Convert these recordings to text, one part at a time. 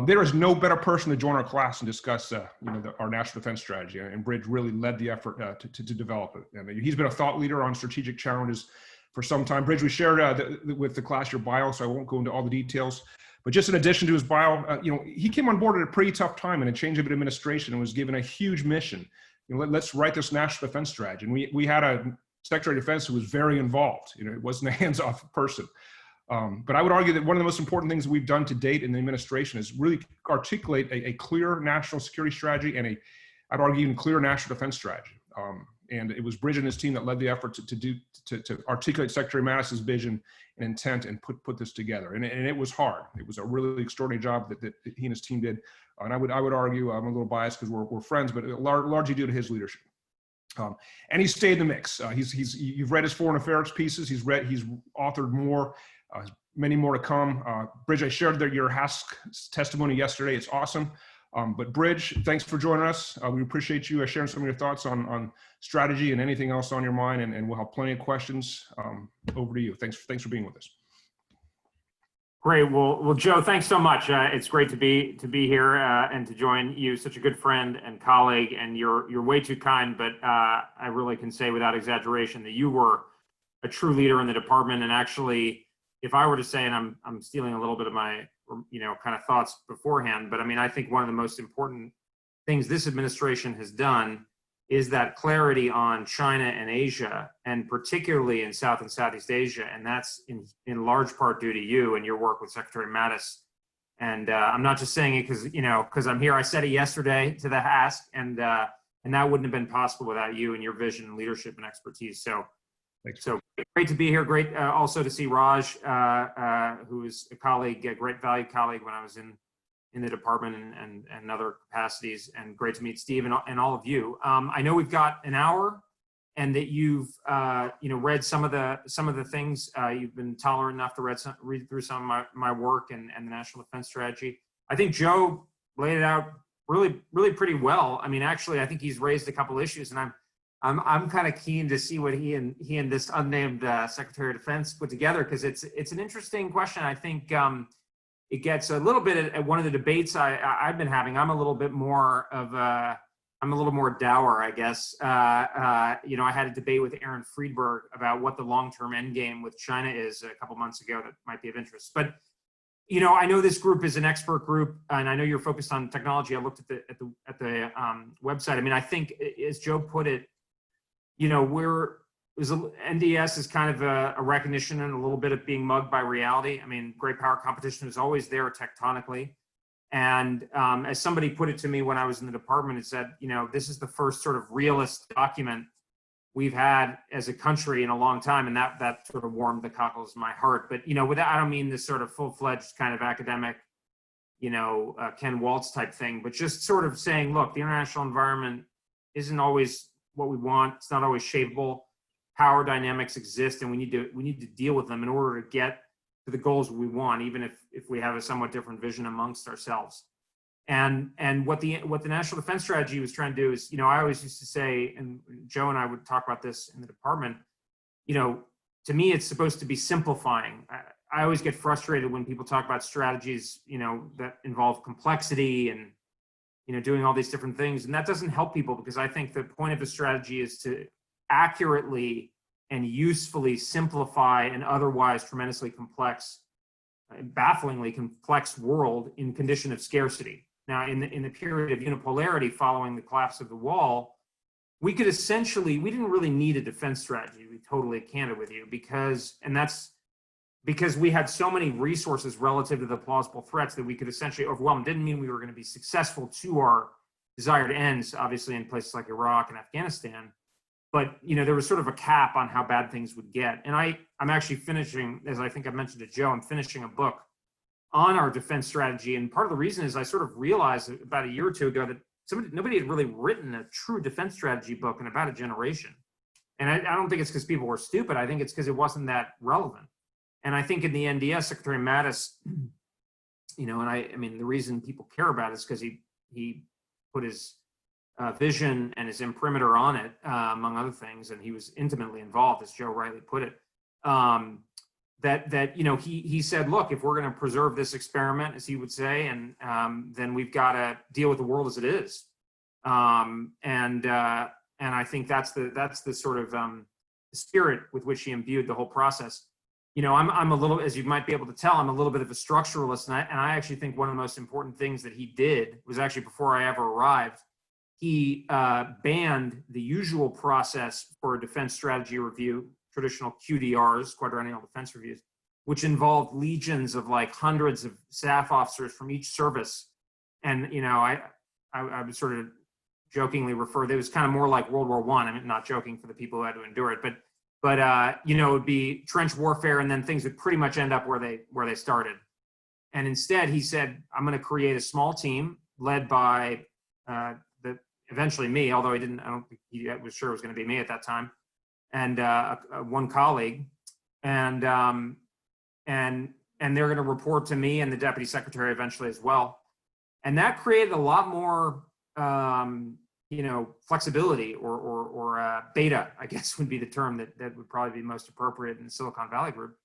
There is no better person to join our class and discuss our national defense strategy, and Bridge really led the effort to develop it. And he's been a thought leader on strategic challenges for some time. Bridge, we shared with the class your bio, so I won't go into all the details. But just in addition to his bio, he came on board at a pretty tough time in a change of administration and was given a huge mission. Let's write this national defense strategy. And we had a Secretary of Defense who was very involved. It wasn't a hands-off person. But I would argue that one of the most important things that we've done to date in the administration is really articulate a clear national security strategy and I'd argue even clear national defense strategy. And it was Bridge and his team that led the effort to articulate Secretary Mattis's vision and intent and put this together. And it was hard. It was a really extraordinary job that he and his team did. And I would argue, I'm a little biased because we're friends, but largely due to his leadership. And he stayed in the mix. You've read his foreign affairs pieces. He's authored more. Many more to come. Bridge, I shared your HASC testimony yesterday. It's awesome. But Bridge, thanks for joining us. We appreciate you sharing some of your thoughts on strategy and anything else on your mind, and we'll have plenty of questions. Over to you. Thanks for being with us. Great. Well, Joe, thanks so much. It's great to be here and to join you. Such a good friend and colleague, and you're way too kind. But I really can say without exaggeration that you were a true leader in the department. And actually, if I were to say, and I'm stealing a little bit of my kind of thoughts beforehand, but I mean, I think one of the most important things this administration has done is that clarity on China and Asia, and particularly in South and Southeast Asia. And that's in large part due to you and your work with Secretary Mattis. And I'm not just saying it because I'm here. I said it yesterday to the HASC, and that wouldn't have been possible without you and your vision and leadership and expertise. So thanks. So great to be here. Great also to see Raj, who is a colleague, a great valued colleague when I was in the department and other capacities, and great to meet Steve and all of you. I know we've got an hour, and that you've read some of the things. You've been tolerant enough to read through some of my work and the National Defense Strategy. I think Joe laid it out really pretty well. I mean, actually, I think he's raised a couple issues, and I'm kind of keen to see what he and this unnamed Secretary of Defense put together, because it's an interesting question. I think it gets a little bit at one of the debates I've been having. I'm a little more dour, I guess. I had a debate with Aaron Friedberg about what the long-term end game with China is a couple months ago that might be of interest. But I know this group is an expert group, and I know you're focused on technology. I looked at the website. I mean, I think, as Joe put it, NDS is kind of a recognition and a little bit of being mugged by reality. I mean, great power competition is always there tectonically. And as somebody put it to me when I was in the department, it said, this is the first sort of realist document we've had as a country in a long time. And that sort of warmed the cockles of my heart. But, with that, I don't mean this sort of full-fledged kind of academic, Ken Waltz type thing, but just sort of saying, look, the international environment isn't always what we want. It's not always shapeable. Power dynamics exist, and we need to deal with them in order to get to the goals we want, even if we have a somewhat different vision amongst ourselves. And what the National Defense Strategy was trying to do is, I always used to say, and Joe and I would talk about this in the department, to me, it's supposed to be simplifying. I always get frustrated when people talk about strategies, that involve complexity and, doing all these different things. And that doesn't help people, because I think the point of a strategy is to accurately and usefully simplify an otherwise tremendously complex, bafflingly complex world in condition of scarcity. Now, in the period of unipolarity following the collapse of the wall, we didn't really need a defense strategy, to be totally candid with you, because we had so many resources relative to the plausible threats that we could essentially overwhelm. Didn't mean we were going to be successful to our desired ends, obviously, in places like Iraq and Afghanistan. But, there was sort of a cap on how bad things would get. And I'm actually finishing, as I think I mentioned to Joe, I'm finishing a book on our defense strategy. And part of the reason is I sort of realized about a year or two ago that nobody had really written a true defense strategy book in about a generation. And I don't think it's because people were stupid. I think it's because it wasn't that relevant. And I think in the NDS, Secretary Mattis, and I mean, the reason people care about it is because he put his vision and his imprimatur on it, among other things, and he was intimately involved, as Joe rightly put it. that he said, look, if we're going to preserve this experiment, as he would say, and then we've got to deal with the world as it is. And I think that's the sort of spirit with which he imbued the whole process. I'm a little, as you might be able to tell, I'm a little bit of a structuralist, and I actually think one of the most important things that he did was actually before I ever arrived, he banned the usual process for a defense strategy review, traditional QDRs, quadrennial defense reviews, which involved legions of like hundreds of staff officers from each service. And, I would sort of jokingly refer, it was kind of more like World War I. I mean, not joking for the people who had to endure it, but it would be trench warfare, and then things would pretty much end up where they started. And instead, he said, I'm going to create a small team led by eventually me, although I don't think he was sure it was going to be me at that time, and one colleague, and they're going to report to me and the deputy secretary eventually as well. And that created a lot more flexibility or beta, I guess would be the term that would probably be most appropriate in the Silicon Valley group.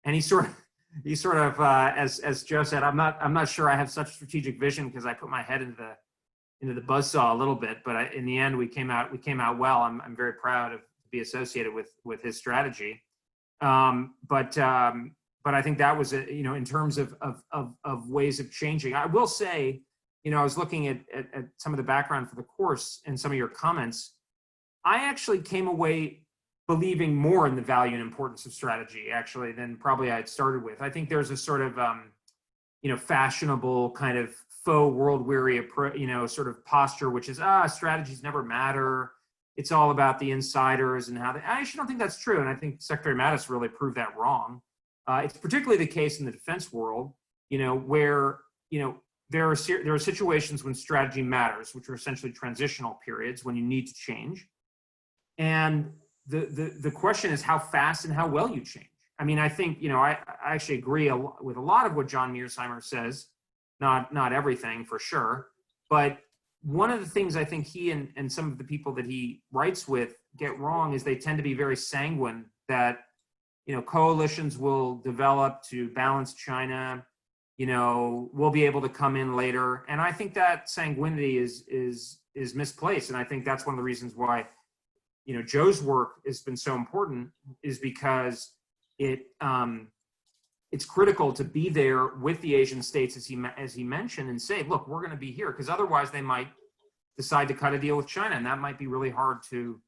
And he sort of, as Joe said, I'm not sure I have such strategic vision because I put my head into the buzzsaw a little bit, but in the end we came out well. I'm very proud to be associated with his strategy. But I think that was in terms of ways of changing. I will say, I was looking at some of the background for the course and some of your comments. I actually came away believing more in the value and importance of strategy, actually, than probably I had started with. I think there's a sort of, fashionable kind of faux world-weary, sort of posture, which is, strategies never matter. It's all about the insiders and how I actually don't think that's true. And I think Secretary Mattis really proved that wrong. It's particularly the case in the defense world, where, there are situations when strategy matters, which are essentially transitional periods when you need to change. And the question is how fast and how well you change. I mean, I think, I actually agree with a lot of what John Mearsheimer says, not everything for sure. But one of the things I think he and some of the people that he writes with get wrong is they tend to be very sanguine that, coalitions will develop to balance China. We'll be able to come in later. And I think that sanguinity is misplaced. And I think that's one of the reasons why, Joe's work has been so important, is because it's critical to be there with the Asian states, as he mentioned, and say, look, we're going to be here, because otherwise they might decide to cut a deal with China, and that might be really hard to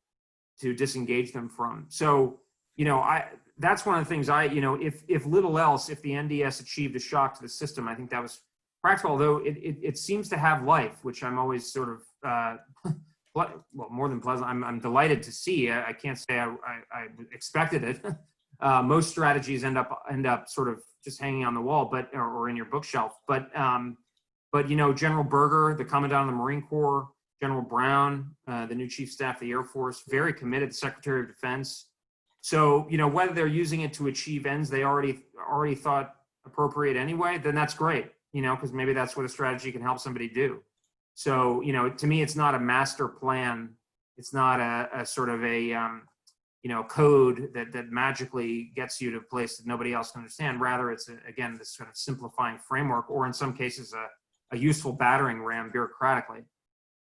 disengage them from. So, that's one of the things if little else, if the NDS achieved a shock to the system, I think that was practical, although it seems to have life, which I'm always sort of, more than pleasant. I'm delighted to see. I can't say I expected it. Most strategies end up sort of just hanging on the wall, or in your bookshelf. But General Berger, the Commandant of the Marine Corps, General Brown, the new Chief Staff of the Air Force, very committed, the Secretary of Defense. So, whether they're using it to achieve ends they already thought appropriate anyway, then that's great, because maybe that's what a strategy can help somebody do. So, to me, it's not a master plan. It's not a sort of a, code that magically gets you to a place that nobody else can understand. Rather, it's, again, this sort of simplifying framework, or in some cases, a useful battering ram bureaucratically.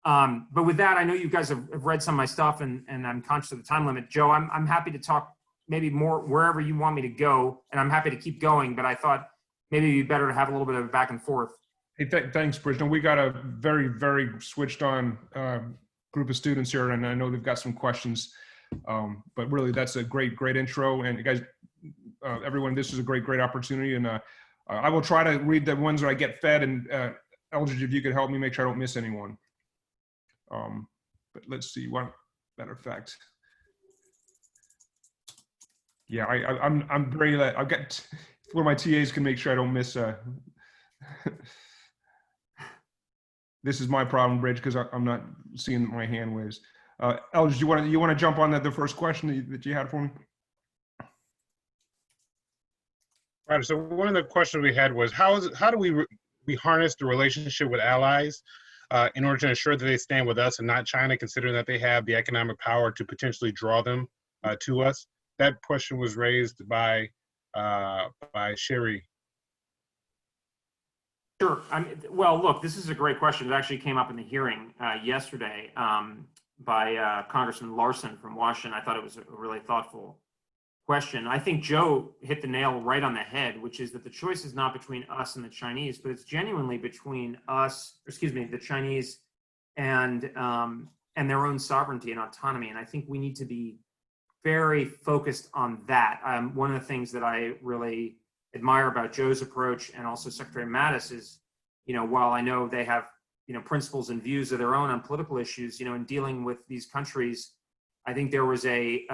But with that, I know you guys have read some of my stuff, and I'm conscious of the time limit. Joe, I'm happy to talk maybe more wherever you want me to go, and I'm happy to keep going, but I thought maybe it'd be better to have a little bit of a back and forth. Hey, thanks, Bridget. We got a very, very switched on group of students here, and I know they've got some questions, but really that's a great intro. And you guys, everyone, this is a great opportunity, and I will try to read the ones that I get fed, and Eldridge, if you could help me make sure I don't miss anyone. But let's see, one matter of fact. Yeah, I'm very, I've got where my TAs can make sure I don't miss, this is my problem, Bridge, because I'm not seeing my hand waves. Eldridge, you want to jump on the first question that you had for me? Right, so one of the questions we had was, how do we harness the relationship with allies in order to ensure that they stand with us and not China, considering that they have the economic power to potentially draw them to us? That question was raised by by Sherry? Sure. Well, look, this is a great question. It actually came up in the hearing yesterday by Congressman Larson from Washington. I thought it was a really thoughtful question. I think Joe hit the nail right on the head, which is that the choice is not between us and the Chinese, but it's genuinely between us, the Chinese and their own sovereignty and autonomy. And I think we need to be very focused on that. One of the things that I really admire about Joe's approach and also Secretary Mattis is, while I know they have, principles and views of their own on political issues, in dealing with these countries, I think there was a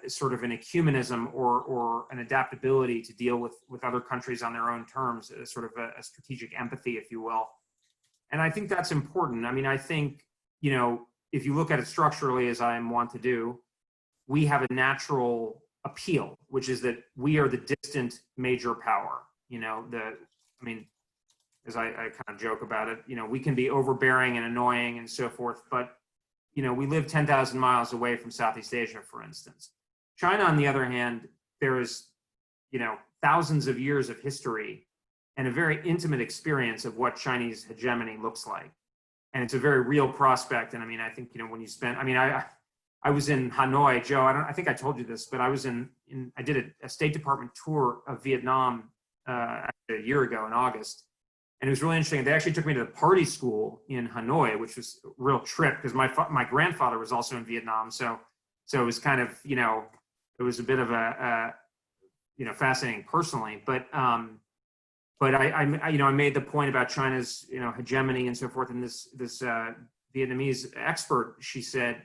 sort of an ecumenism or an adaptability to deal with other countries on their own terms, sort of a strategic empathy, if you will. And I think that's important. I mean, I think, if you look at it structurally, as I am wont to do, we have a natural appeal, which is that we are the distant major power. As I kind of joke about it, we can be overbearing and annoying and so forth, but we live 10,000 miles away from Southeast Asia, for instance. China, on the other hand, there is, thousands of years of history and a very intimate experience of what Chinese hegemony looks like. And it's a very real prospect. And I think, when you spend, I was in Hanoi, Joe, I think I told you this, but I was I did a State Department tour of Vietnam a year ago in August. And it was really interesting. They actually took me to the party school in Hanoi, which was a real trip because my grandfather was also in Vietnam. So it was kind of, it was a bit of a fascinating personally. But I made the point about China's, hegemony and so forth. And this Vietnamese expert, she said,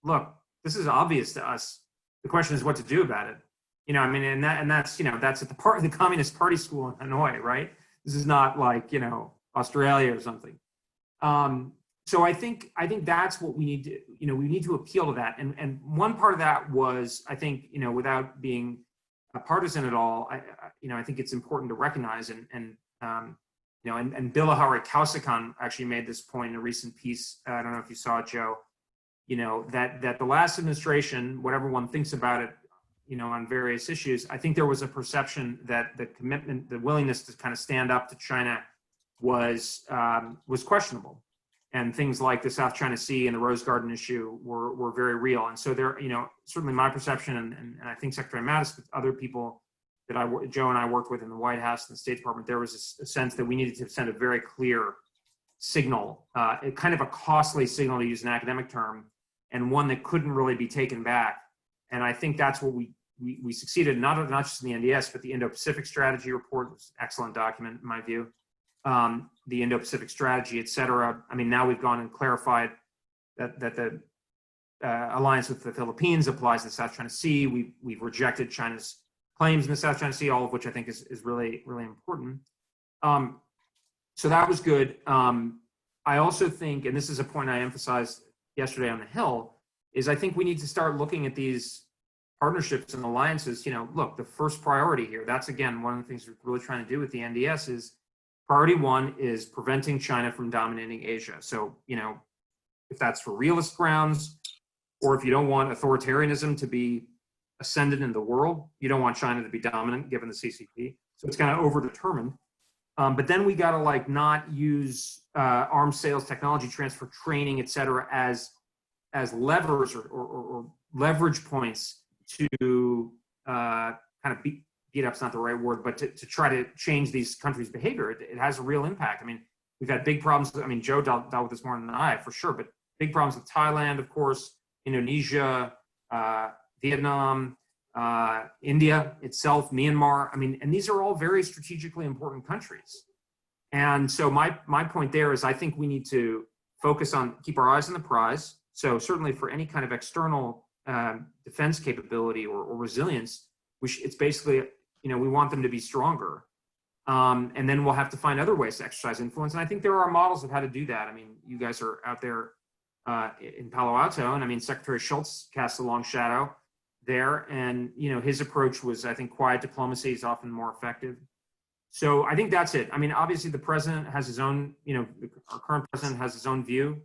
look, this is obvious to us. The question is what to do about it. And that's at the Communist Party school in Hanoi, right? This is not like, Australia or something. So I think that's what we need to, we need to appeal to that. And one part of that was, I think, without being partisan at all, I think it's important to recognize and Bilahari Kausikan actually made this point in a recent piece. I don't know if you saw it, Joe, that the last administration, whatever one thinks about it, on various issues, I think there was a perception that the commitment, the willingness to kind of stand up to China was questionable. And things like the South China Sea and the Rose Garden issue were very real. And so there, certainly my perception, and I think Secretary Mattis, with other people that Joe and I worked with in the White House and the State Department, there was a sense that we needed to send a very clear signal, kind of a costly signal, to use an academic term, and one that couldn't really be taken back. And I think that's what we succeeded, not just in the NDS, but the Indo-Pacific Strategy Report was an excellent document in my view. The Indo-Pacific Strategy, et cetera. Now we've gone and clarified that the alliance with the Philippines applies to the South China Sea. We've rejected China's claims in the South China Sea, all of which I think is really, really important. So that was good. I also think, and this is a point I emphasized yesterday on the Hill, is I think we need to start looking at these partnerships and alliances. Look, the first priority here, that's again, one of the things we're really trying to do with the NDS is priority one is preventing China from dominating Asia. So, if that's for realist grounds, or if you don't want authoritarianism to be ascendant in the world, you don't want China to be dominant given the CCP. So it's kind of overdetermined. But then we got to not use arms sales, technology transfer, training, et cetera, as levers or leverage points to kind of beat up's not the right word, but to try to change these countries' behavior. It has a real impact. We've had big problems. Joe dealt with this more than I, for sure, but big problems with Thailand, of course, Indonesia, Vietnam, India itself, Myanmar. And these are all very strategically important countries. And so my point there is I think we need to focus on, keep our eyes on the prize. So certainly for any kind of external defense capability or resilience, it's basically, we want them to be stronger. And then we'll have to find other ways to exercise influence. And I think there are models of how to do that. You guys are out there in Palo Alto, and Secretary Schultz casts a long shadow there. And, his approach was, I think, quiet diplomacy is often more effective. So I think that's it. Obviously the president has his own, our current president has his own view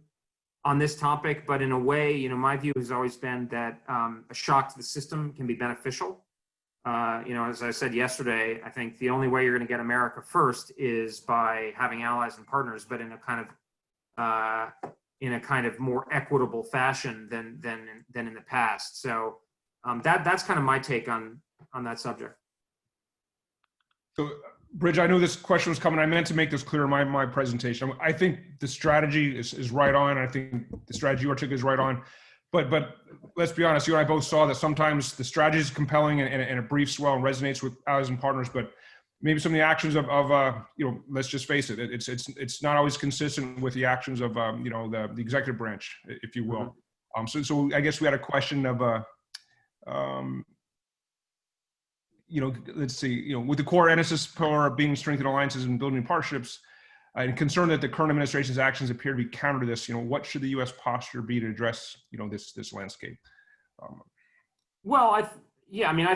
on this topic, but in a way, my view has always been that a shock to the system can be beneficial. as I said yesterday, I think the only way you're going to get America first is by having allies and partners, but in a kind of more equitable fashion than in the past. So that's kind of my take on that subject. So, Bridge, I knew this question was coming. I meant to make this clear in my presentation. I think the strategy is right on. I think the strategy you articulated is right on. But let's be honest, you and I both saw that sometimes the strategy is compelling and it briefs well and resonates with allies and partners, but maybe some of the actions of let's just face it, it's not always consistent with the actions of the executive branch, if you will. Mm-hmm. So I guess we had a question of let's see, with the core NSS pillar being strengthened alliances and building partnerships, and concerned that the current administration's actions appear to be counter to this, what should the U.S. posture be to address, this landscape? Well, I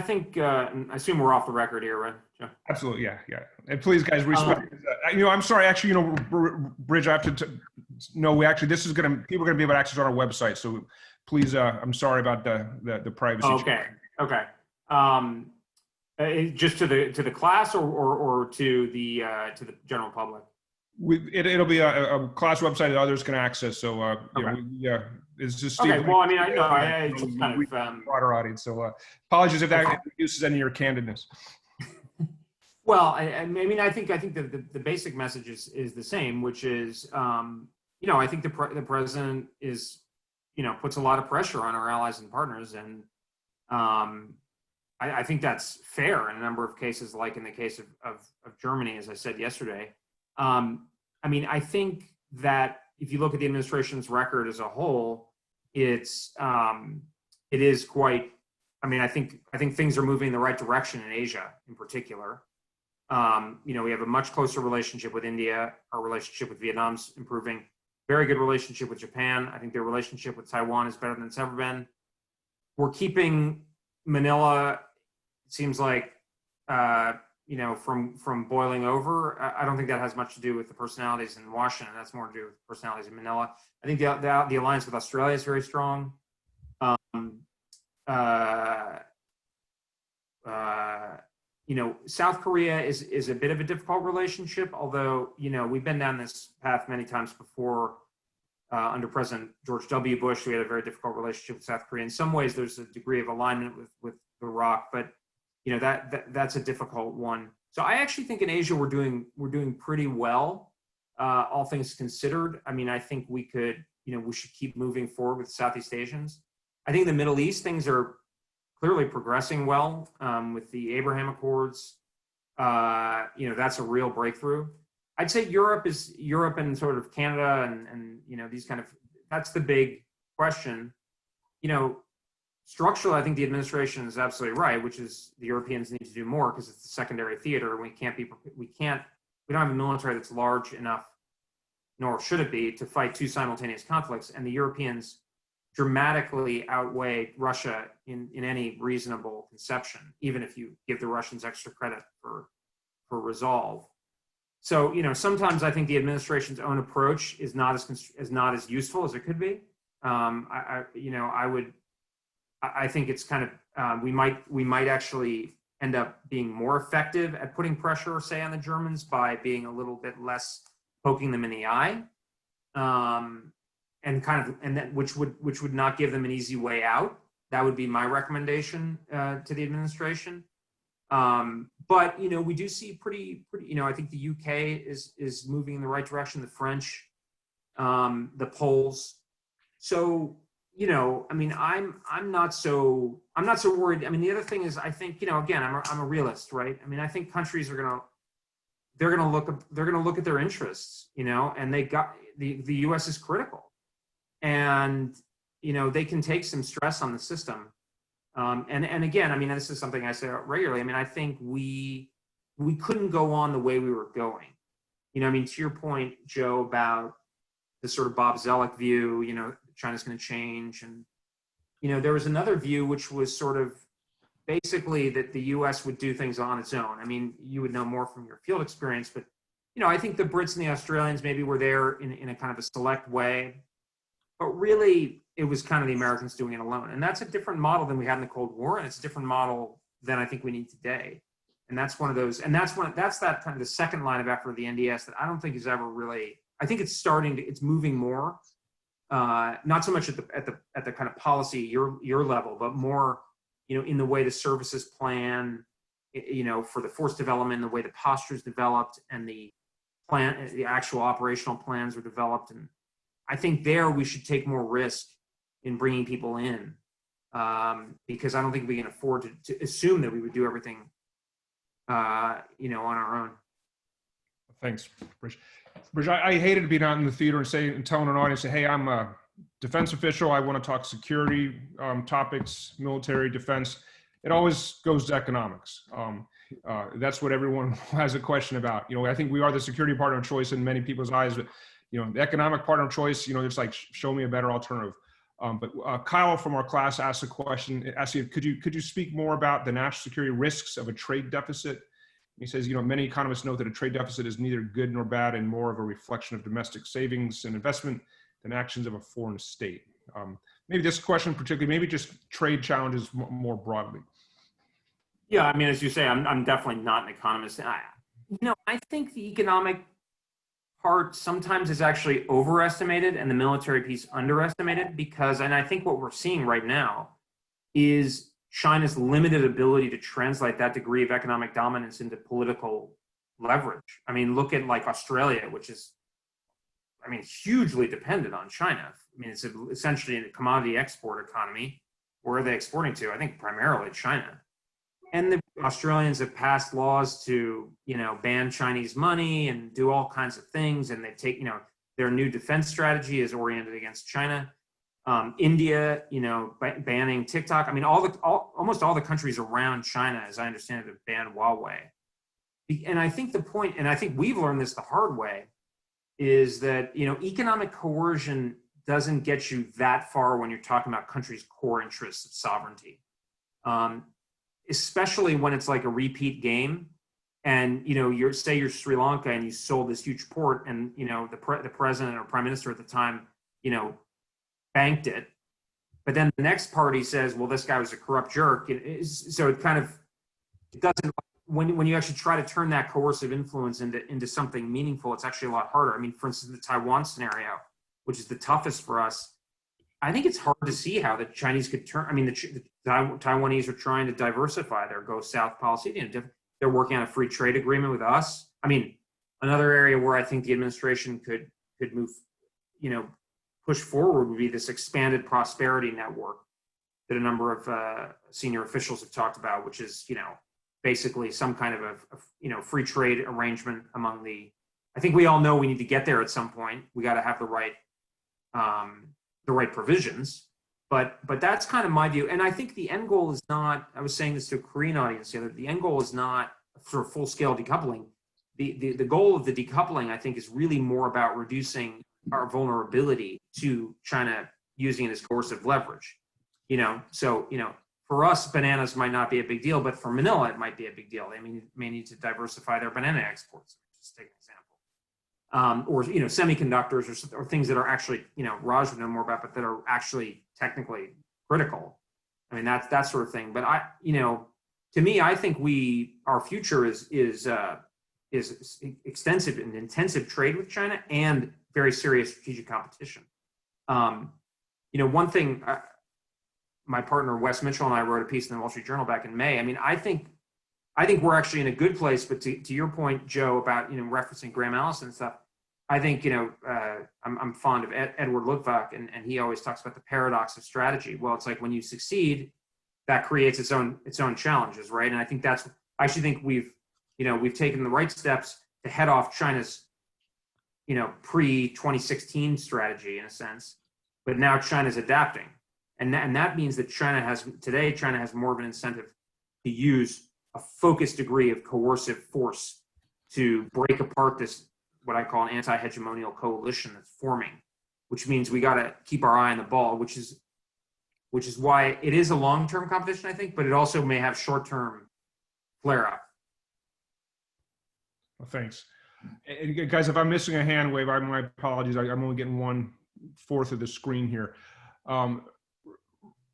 think, I assume we're off the record here, right, Joe? Absolutely, yeah. And please, guys, respect. I'm sorry, actually, Bridge, I have to no, people are going to be able to access on our website. So please, I'm sorry about the privacy. Okay. Just to the class or to the general public? It'll be a class website that others can access. So Okay. it's just okay. Well, I just kind of broader audience. So apologies if that reduces any of your candidness. Well, I think the basic message is the same, which is I think the president is puts a lot of pressure on our allies and partners, and I think that's fair in a number of cases, like in the case of Germany, as I said yesterday. I think that if you look at the administration's record as a whole, it is quite. I think things are moving in the right direction in Asia, in particular. We have a much closer relationship with India. Our relationship with Vietnam's improving. Very good relationship with Japan. I think their relationship with Taiwan is better than it's ever been. We're keeping Manila, it seems like, from boiling over. I don't think that has much to do with the personalities in Washington. That's more to do with the personalities in Manila. I think the alliance with Australia is very strong. South Korea is a bit of a difficult relationship, although, we've been down this path many times before. Under President George W. Bush, we had a very difficult relationship with South Korea. In some ways, there's a degree of alignment with Iraq, but that's a difficult one. So I actually think in Asia we're doing pretty well, all things considered. I think we should keep moving forward with Southeast Asians. I think in the Middle East things are clearly progressing well with the Abraham Accords. That's a real breakthrough. I'd say Europe and sort of Canada and these kind of, that's the big question. Structurally, I think the administration is absolutely right, which is the Europeans need to do more because it's the secondary theater. We don't have a military that's large enough, nor should it be, to fight two simultaneous conflicts. And the Europeans dramatically outweigh Russia in any reasonable conception, even if you give the Russians extra credit for resolve. So, sometimes I think the administration's own approach is not as useful as it could be. I think it's kind of we might actually end up being more effective at putting pressure, say, on the Germans by being a little bit less poking them in the eye, which would not give them an easy way out. That would be my recommendation to the administration. But we do see pretty. I think the UK is moving in the right direction. The French, the Poles. So I'm not so worried. The other thing is, I think again, I'm a realist, right? I think countries are gonna look at their interests, and they got the U.S. is critical, and they can take some stress on the system. And again, this is something I say regularly. I think we couldn't go on the way we were going. To your point, Joe, about the sort of Bob Zoellick view, China's going to change. And, there was another view, which was sort of basically that the U.S. would do things on its own. You would know more from your field experience, but, I think the Brits and the Australians maybe were there in a kind of a select way. But really, it was kind of the Americans doing it alone. And that's a different model than we had in the Cold War, and it's a different model than I think we need today. And that's one of those, and that's that kind of the second line of effort of the NDS that I don't think is ever really, I think it's it's moving more, not so much at the kind of policy, your level, but more, in the way the services plan, for the force development, the way the posture is developed and the actual operational plans are developed. And I think there we should take more risk in bringing people in, because I don't think we can afford to assume that we would do everything, on our own. Thanks, Bridge. Bridge, I hated being out in the theater and telling an audience, hey, I'm a defense official. I want to talk security topics, military defense. It always goes to economics. That's what everyone has a question about. I think we are the security partner of choice in many people's eyes, but the economic partner of choice, it's like, show me a better alternative. But Kyle from our class asked a question, asking, could you speak more about the national security risks of a trade deficit? He says, many economists note that a trade deficit is neither good nor bad and more of a reflection of domestic savings and investment than actions of a foreign state. Maybe this question particularly, maybe just trade challenges more broadly. Yeah, I mean, as you say, I'm definitely not an economist. I think the economic part sometimes is actually overestimated and the military piece underestimated, and I think what we're seeing right now is China's limited ability to translate that degree of economic dominance into political leverage. I mean, look at like Australia, which is, hugely dependent on China. It's essentially a commodity export economy. Where are they exporting to? I think primarily China. And the Australians have passed laws to, ban Chinese money and do all kinds of things. And they take, their new defense strategy is oriented against China. India, banning TikTok. Almost all the countries around China, as I understand it, have banned Huawei. And I think the point, and I think we've learned this the hard way, is that, economic coercion doesn't get you that far when you're talking about countries' core interests of sovereignty. Especially when it's like a repeat game, and you're Sri Lanka and you sold this huge port, and the president or prime minister at the time banked it, but then the next party says, well, this guy was a corrupt jerk. So it doesn't, when you actually try to turn that coercive influence into something meaningful, it's actually a lot harder. For instance, the Taiwan scenario, which is the toughest for us, I think it's hard to see how the Chinese could turn. The Taiwanese are trying to diversify their go south policy. They're working on a free trade agreement with us. Another area where I think the administration could move, push forward would be this expanded prosperity network that a number of senior officials have talked about, which is, basically some kind of a free trade arrangement among I think we all know we need to get there at some point. We got to have the right provisions, but that's kind of my view. And I think the end goal is not, I was saying this to a Korean audience the other, the end goal is not for full scale decoupling. The goal of the decoupling, I think, is really more about reducing our vulnerability to China using it as coercive leverage. For us, bananas might not be a big deal, but for Manila, it might be a big deal. They may need to diversify their banana exports. Just take an example. Or semiconductors or things that are actually, Raj would know more about, but that are actually technically critical. That sort of thing. But to me, I think our future is extensive and intensive trade with China and very serious strategic competition. One thing, my partner Wes Mitchell and I wrote a piece in the Wall Street Journal back in May. I think we're actually in a good place. But to your point, Joe, about referencing Graham Allison and stuff, I think I'm fond of Edward Luttwak, and he always talks about the paradox of strategy. Well, it's like when you succeed, that creates its own challenges, right? And I actually think we've taken the right steps to head off China's pre-2016 strategy in a sense, but now China's adapting. And that means that China has more of an incentive to use a focused degree of coercive force to break apart this, what I call an anti-hegemonial coalition that's forming, which means we got to keep our eye on the ball, which is why it is a long-term competition, I think, but it also may have short-term flare-up. Well, thanks. And guys, if I'm missing a hand wave, my apologies. I'm only getting 1/4 of the screen here.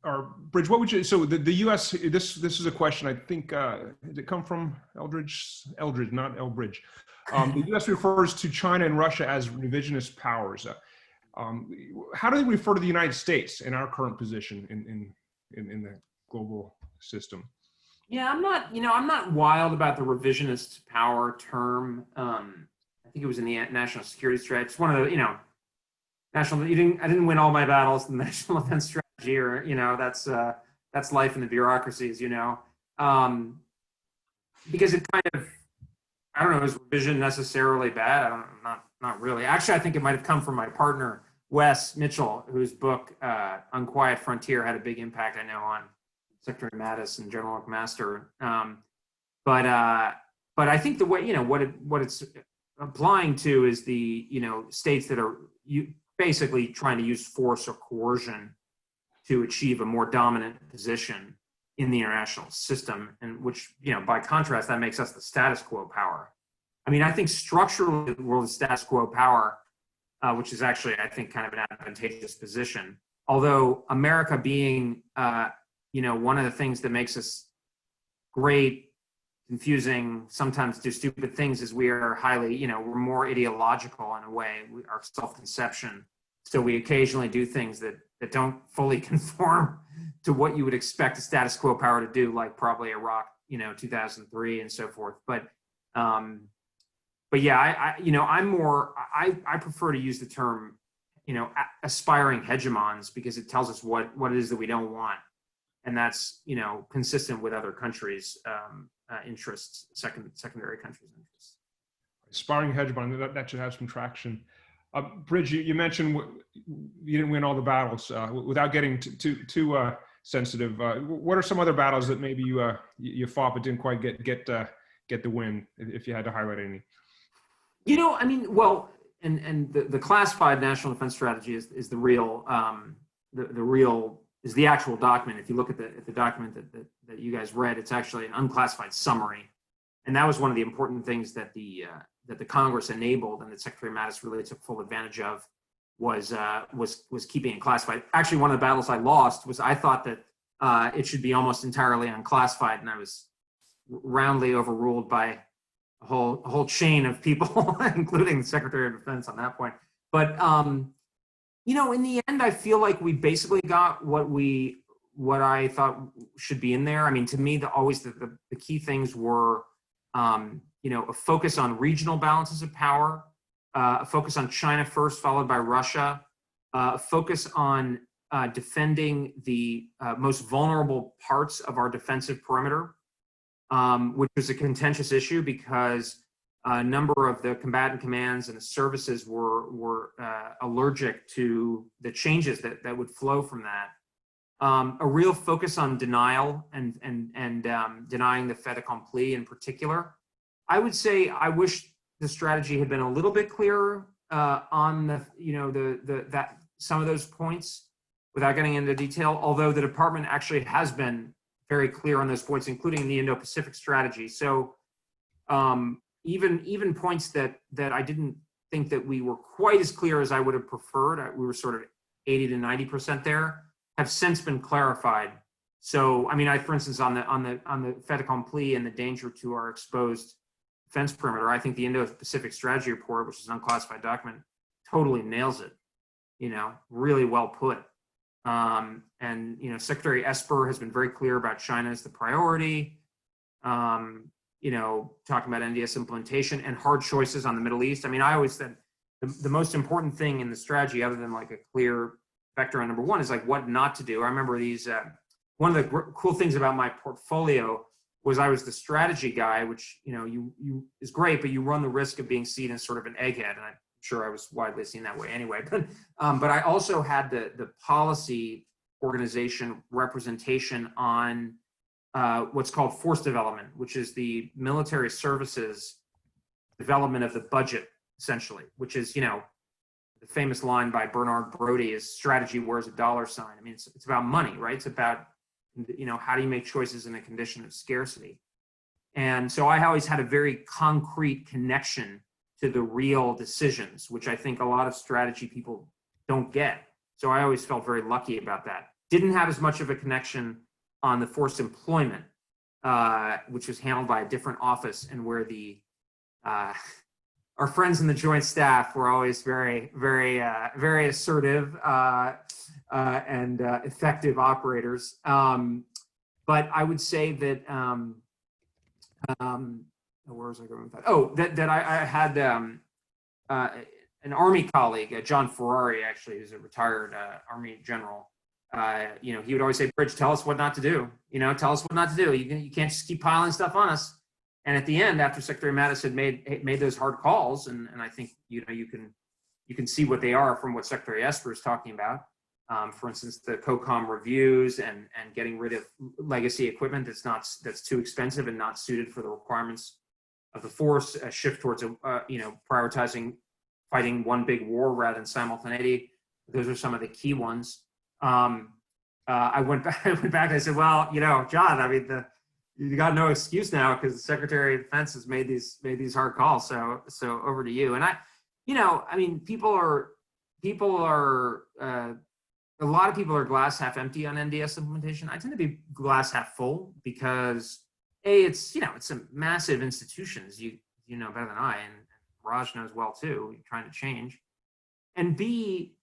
or Bridge, what would you, so the U.S., this is a question, I think, did it come from Eldridge, not Elbridge. The U.S. refers to China and Russia as revisionist powers. How do they refer to the United States in our current position in the global system? Yeah, I'm not wild about the revisionist power term. I think it was in the national security strategy. It's one of the, I didn't win all my battles in the national defense strategy, or, that's life in the bureaucracies, because it kind of, I don't know, is revision necessarily bad? Not really. Actually, I think it might have come from my partner, Wes Mitchell, whose book, Unquiet Frontier, had a big impact, I know, on Secretary Mattis and General McMaster. But I think the way, what it's applying to is the, states that are basically trying to use force or coercion to achieve a more dominant position in the international system, and which, by contrast, that makes us the status quo power. I mean, I think structurally the world is status quo power, which is actually, I think, kind of an advantageous position. Although America being, one of the things that makes us great, confusing, sometimes do stupid things is we are highly, we're more ideological in a way, our self-conception. So we occasionally do things that don't fully conform to what you would expect a status quo power to do, like probably Iraq, 2003 and so forth. But yeah, I prefer to use the term, aspiring hegemons, because it tells us what it is that we don't want. And that's, consistent with other countries' interests, secondary countries' interests. Aspiring hegemon, that should have some traction. Bridge, you mentioned you didn't win all the battles. Without getting too sensitive, what are some other battles that maybe you fought but didn't quite get the win, if you had to highlight any? Well, and the classified national defense strategy is the real, is the actual document. If you look at the document that you guys read, it's actually an unclassified summary. And that was one of the important things that the Congress enabled, and that Secretary Mattis really took full advantage of, was keeping it classified. Actually, one of the battles I lost was I thought that it should be almost entirely unclassified, and I was roundly overruled by a whole chain of people, including the Secretary of Defense on that point. But in the end, I feel like we basically got what I thought should be in there. I mean, to me, the key things were, a focus on regional balances of power, a focus on China first, followed by Russia, a focus on defending the most vulnerable parts of our defensive perimeter, which was a contentious issue because a number of the combatant commands and the services were allergic to the changes that would flow from that. A real focus on denial and denying the fait accompli in particular. I would say I wish the strategy had been a little bit clearer on that some of those points, without getting into detail. Although the department actually has been very clear on those points, including the Indo-Pacific strategy. So even points that I didn't think that we were quite as clear as I would have preferred, we were sort of 80 to 90% there, have since been clarified. So, I mean, for instance, on the fait accompli and the danger to our exposed defense perimeter, I think the Indo-Pacific Strategy Report, which is an unclassified document, totally nails it. Really well put. And Secretary Esper has been very clear about China as the priority. Talking about NDS implementation and hard choices on the Middle East. I mean, I always said the most important thing in the strategy, other than like a clear vector on number one, is like what not to do. I remember these. One of the cool things about my portfolio was I was the strategy guy, which you is great, but you run the risk of being seen as sort of an egghead, and I'm sure I was widely seen that way anyway. But I also had the policy organization representation on what's called force development, which is the military services development of the budget, essentially, which is, the famous line by Bernard Brody is strategy wears a dollar sign. I mean, it's about money, right? It's about, how do you make choices in a condition of scarcity? And so I always had a very concrete connection to the real decisions, which I think a lot of strategy people don't get. So I always felt very lucky about that. didn't have as much of a connection on the forced employment, which was handled by a different office, and where the our friends in the Joint Staff were always very, very assertive and effective operators. But I would say that, where was I going with that? Oh, that I had an Army colleague, John Ferrari, actually, who's a retired Army general. He would always say, "Bridge, tell us what not to do. Tell us what not to do. You can't just keep piling stuff on us." And at the end, after Secretary Mattis had made those hard calls, and I think you can see what they are from what Secretary Esper is talking about. For instance, the COCOM reviews and getting rid of legacy equipment that's too expensive and not suited for the requirements of the force. A shift towards prioritizing fighting one big war rather than simultaneity. Those are some of the key ones. I went back and I said, well, John, I mean, you got no excuse now because the Secretary of Defense has made these hard calls. So over to you. And people are a lot of people are glass half empty on NDS implementation. I tend to be glass half full because it's a massive institution, as you know better than I, and Raj knows well too. You're trying to change, and B,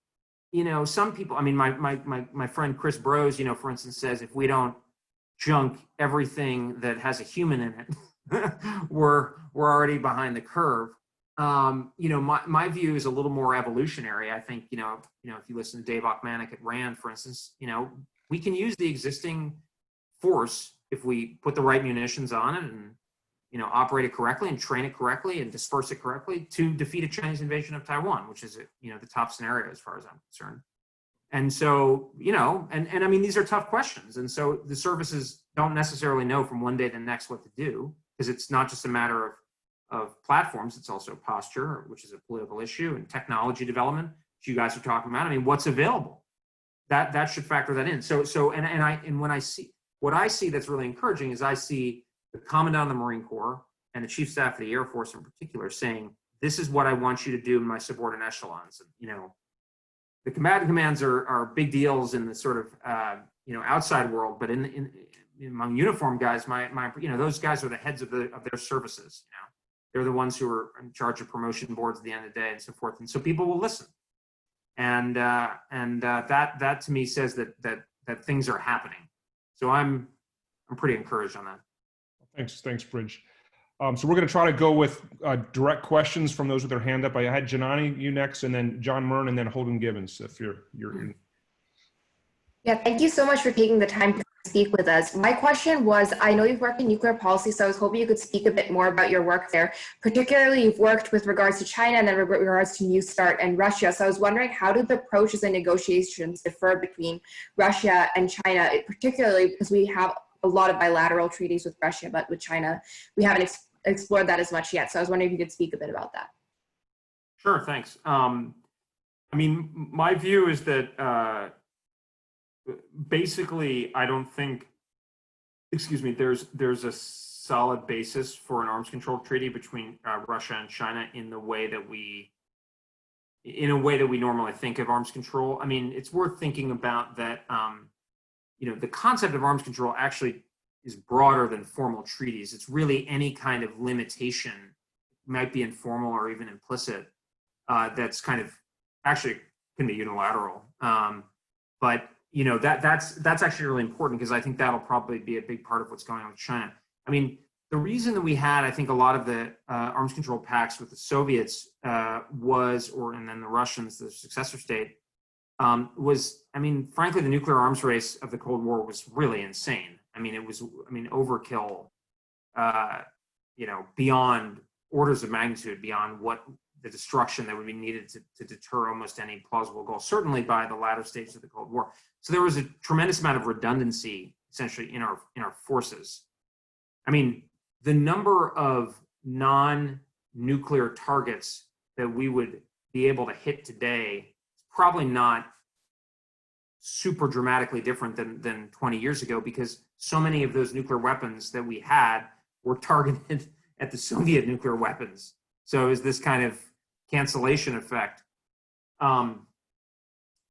some people. I mean, my friend Chris Bros, for instance, says if we don't junk everything that has a human in it, we're already behind the curve. My view is a little more evolutionary. I think, if you listen to Dave Ochmanek at RAND, for instance, we can use the existing force if we put the right munitions on it and, operate it correctly and train it correctly and disperse it correctly to defeat a Chinese invasion of Taiwan, which is, the top scenario as far as I'm concerned. And so, and I mean, these are tough questions. And so the services don't necessarily know from one day to the next what to do, because it's not just a matter of platforms, it's also posture, which is a political issue, and technology development, which you guys are talking about. I mean, what's available? That should factor that in. And when I see what I see that's really encouraging is I see the Commandant of the Marine Corps and the Chief Staff of the Air Force in particular saying, this is what I want you to do in my subordinate echelons. And, the combatant commands are big deals in the sort of outside world, but among uniformed guys, those guys are the heads of their services. They're the ones who are in charge of promotion boards at the end of the day and so forth. And so people will listen. And that to me says that things are happening. So I'm pretty encouraged on that. Thanks, Bridge. So we're going to try to go with direct questions from those with their hand up. I had Janani, you next, and then John Myrn, and then Holden Gibbons, if you're in. Yeah, thank you so much for taking the time to speak with us. My question was, I know you've worked in nuclear policy, so I was hoping you could speak a bit more about your work there. Particularly, you've worked with regards to China and then with regards to New START and Russia. So I was wondering, how do the approaches and negotiations differ between Russia and China, particularly because we have a lot of bilateral treaties with Russia, but with China, we haven't explored that as much yet. So I was wondering if you could speak a bit about that. Sure, thanks. I mean, my view is that basically, I don't think, there's a solid basis for an arms control treaty between Russia and China in a way that we normally think of arms control. I mean, it's worth thinking about that. The concept of arms control actually is broader than formal treaties. It's really any kind of limitation, might be informal or even implicit, that's kind of actually can be unilateral. But that's actually really important, because I think that'll probably be a big part of what's going on with China. I mean, the reason that we had, I think, a lot of the arms control pacts with the Soviets and then the Russians, the successor state, frankly, the nuclear arms race of the Cold War was really insane. Overkill, beyond orders of magnitude, beyond what the destruction that would be needed to deter almost any plausible goal, certainly by the latter stages of the Cold War. So there was a tremendous amount of redundancy, essentially, in our forces. I mean, the number of non-nuclear targets that we would be able to hit today is probably not super dramatically different than 20 years ago, because so many of those nuclear weapons that we had were targeted at the Soviet nuclear weapons. So is this kind of cancellation effect.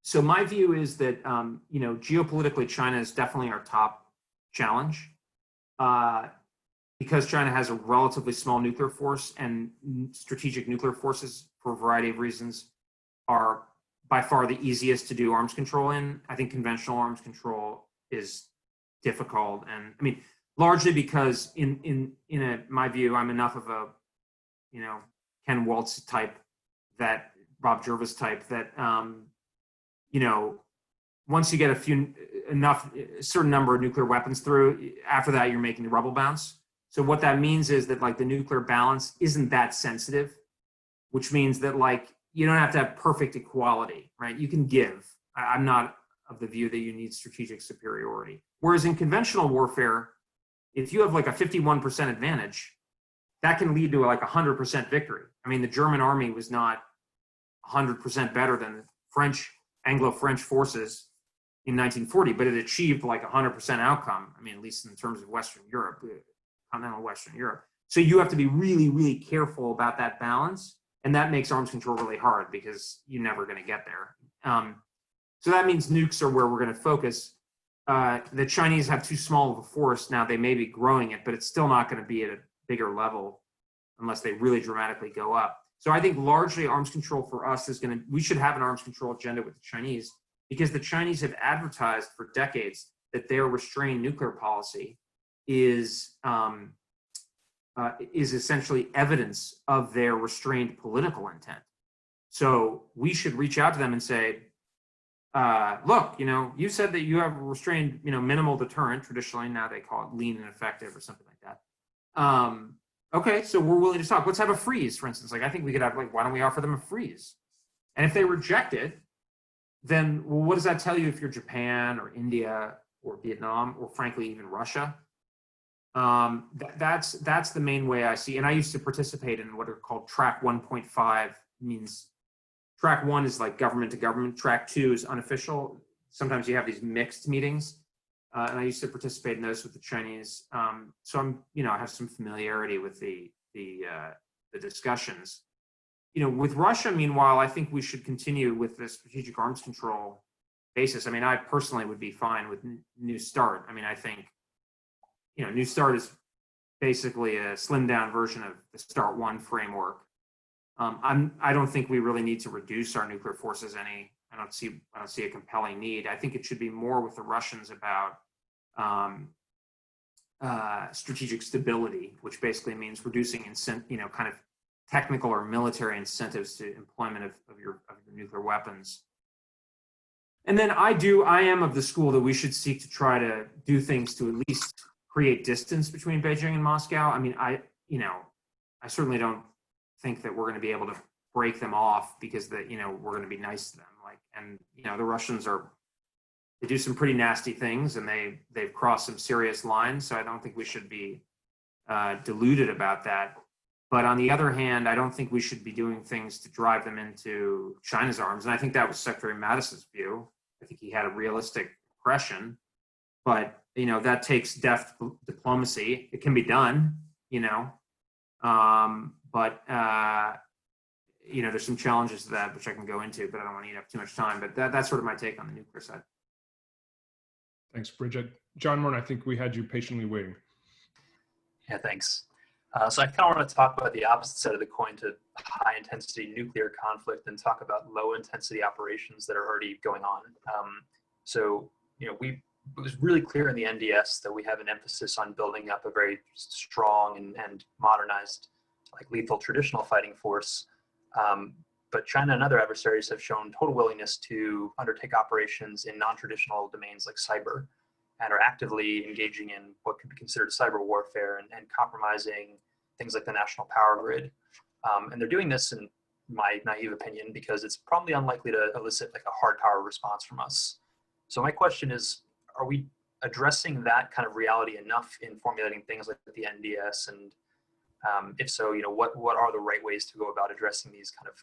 So my view is that, geopolitically, China is definitely our top challenge. Because China has a relatively small nuclear force, and strategic nuclear forces, for a variety of reasons, are by far the easiest to do arms control in. I think conventional arms control is difficult, and I mean, largely because in my view, I'm enough of a, Ken Waltz type, that Bob Jervis type, that once you get a certain number of nuclear weapons through, after that you're making the rubble bounce. So what that means is that like the nuclear balance isn't that sensitive, which means that like you don't have to have perfect equality, right? You can give. I'm not of the view that you need strategic superiority. Whereas in conventional warfare, if you have like a 51% advantage, that can lead to like 100% victory. I mean, the German army was not 100% better than the Anglo-French forces in 1940, but it achieved like 100% outcome. I mean, at least in terms of Western Europe, continental Western Europe. So you have to be really, really careful about that balance. And that makes arms control really hard because you're never going to get there. So that means nukes are where we're going to focus. The Chinese have too small of a force. Now they may be growing it, but it's still not going to be at a bigger level unless they really dramatically go up. So I think largely arms control for us we should have an arms control agenda with the Chinese, because the Chinese have advertised for decades that their restrained nuclear policy is essentially evidence of their restrained political intent. So we should reach out to them and say, look, you said that you have a restrained, minimal deterrent. Traditionally, now they call it lean and effective or something like that. Okay, so we're willing to talk. Let's have a freeze, for instance. Like, I think we could have, like, why don't we offer them a freeze? And if they reject it, then, well, what does that tell you if you're Japan or India or Vietnam or frankly even Russia? That's the main way I see. And I used to participate in what are called track 1.5. Means track 1 is like government to government. Track 2 is unofficial. Sometimes you have these mixed meetings. And I used to participate in those with the Chinese. So I have some familiarity with the discussions. With Russia, meanwhile, I think we should continue with the strategic arms control basis. I mean, I personally would be fine with New START. I mean, I think, New START is basically a slimmed down version of the START 1 framework. I don't think we really need to reduce our nuclear forces any. I don't see a compelling need. I think it should be more with the Russians about strategic stability, which basically means reducing kind of technical or military incentives to employment of your nuclear weapons. And then I am of the school that we should seek to try to do things to at least create distance between Beijing and Moscow. I mean, I certainly don't think that we're going to be able to break them off because we're going to be nice to them. The Russians they do some pretty nasty things, and they've crossed some serious lines. So I don't think we should be deluded about that. But on the other hand, I don't think we should be doing things to drive them into China's arms. And I think that was Secretary Mattis's view. I think he had a realistic impression, but that takes deft diplomacy. It can be done, but there's some challenges to that, which I can go into, but I don't want to eat up too much time. But that's sort of my take on the nuclear side. Thanks, Bridget. John Moran, I think we had you patiently waiting. Yeah, thanks. So I kind of want to talk about the opposite side of the coin to high intensity nuclear conflict and talk about low intensity operations that are already going on. It was really clear in the NDS that we have an emphasis on building up a very strong and modernized, like lethal traditional fighting force. But China and other adversaries have shown total willingness to undertake operations in non-traditional domains like cyber, and are actively engaging in what could be considered cyber warfare and compromising things like the national power grid. And they're doing this, in my naive opinion, because it's probably unlikely to elicit like a hard power response from us. So my question is, are we addressing that kind of reality enough in formulating things like the NDS? And if so, what are the right ways to go about addressing these kind of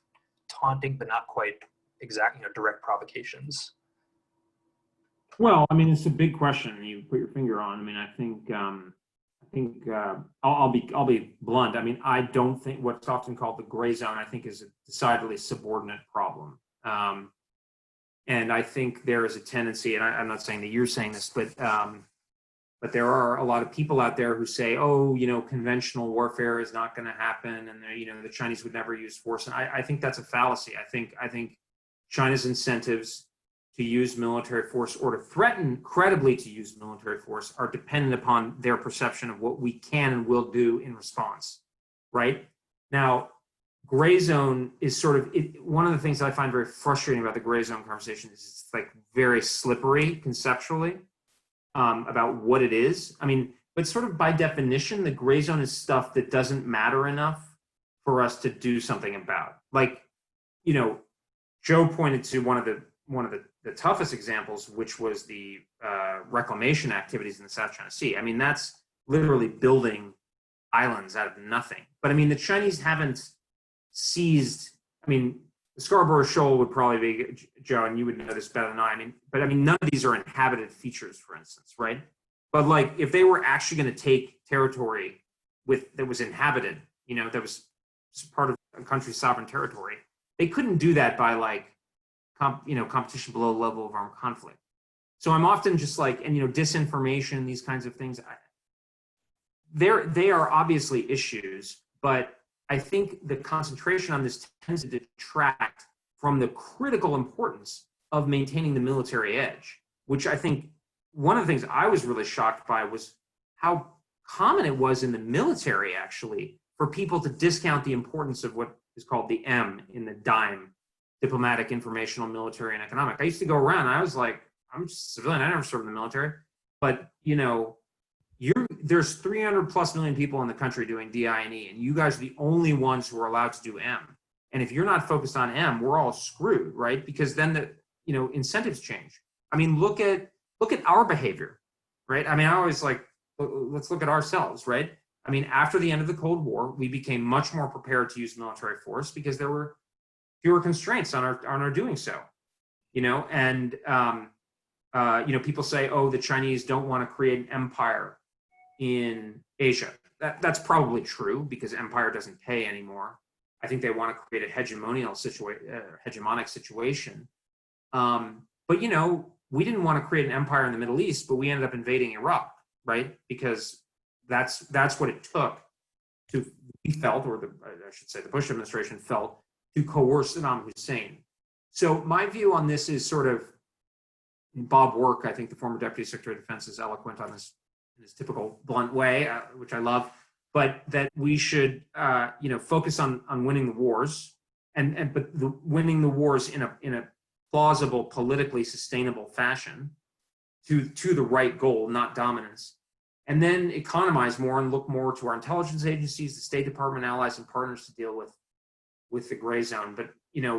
taunting but not quite exact, direct provocations? Well, I mean, it's a big question you put your finger on. I mean, I think I'll be blunt. I mean, I don't think what's often called the gray zone, I think, is a decidedly subordinate problem. And I think there is a tendency, and I'm not saying that you're saying this, but there are a lot of people out there who say, oh, conventional warfare is not going to happen, and the Chinese would never use force. And I think that's a fallacy. I think China's incentives to use military force or to threaten credibly to use military force are dependent upon their perception of what we can and will do in response, right? Now, gray zone is sort of one of the things that I find very frustrating about the gray zone conversation is it's like very slippery conceptually about what it is. I mean, but sort of by definition, the gray zone is stuff that doesn't matter enough for us to do something about. Like, Joe pointed to one of the toughest examples, which was the reclamation activities in the South China Sea. I mean, that's literally building islands out of nothing. But I mean, the Chinese haven't seized, I mean, the Scarborough Shoal would probably be, Joe, and you would know this better than I. But none of these are inhabited features, for instance, right? But like, if they were actually going to take territory that was inhabited, that was part of a country's sovereign territory, they couldn't do that by like, competition below the level of armed conflict. So I'm often just like, and disinformation, these kinds of things, they are obviously issues, but I think the concentration on this tends to detract from the critical importance of maintaining the military edge, which I think one of the things I was really shocked by was how common it was in the military, actually, for people to discount the importance of what is called the M in the DIME, diplomatic, informational, military, and economic. I used to go around, and I was like, I'm just a civilian, I never served in the military, but there's 300 plus million people in the country doing DI&E, and you guys are the only ones who are allowed to do M. And if you're not focused on M, we're all screwed, right? Because then the incentives change. I mean, look at our behavior, right? I mean, I always like, let's look at ourselves, right? I mean, after the end of the Cold War, we became much more prepared to use military force because there were fewer constraints on our doing so, and people say, oh, the Chinese don't want to create an empire in Asia. That's probably true because empire doesn't pay anymore. I think they want to create a hegemonic situation. But we didn't want to create an empire in the Middle East, but we ended up invading Iraq, right? Because that's what it took we felt, or I should say the Bush administration felt, to coerce Saddam Hussein. So my view on this is sort of, Bob Work, I think the former Deputy Secretary of Defense, is eloquent on this in his typical blunt way, which I love, but that we should, focus on winning the wars, but winning the wars in a plausible, politically sustainable fashion to the right goal, not dominance, and then economize more and look more to our intelligence agencies, the State Department, allies, and partners to deal with the gray zone. But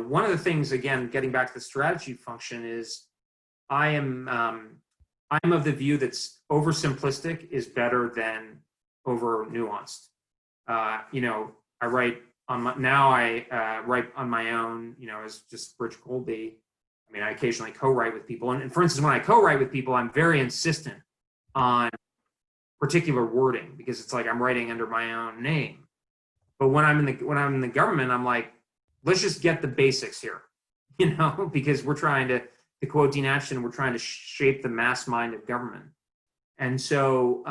one of the things, again, getting back to the strategy function, is I'm of the view that oversimplistic is better than over nuanced. I write on my own, as just Bridge Colby. I mean, I occasionally co-write with people, and for instance, when I co-write with people, I'm very insistent on particular wording because it's like I'm writing under my own name. But when I'm in the government, I'm like, let's just get the basics here, because we're trying to quote Dean Acheson, we're trying to shape the mass mind of government. And so,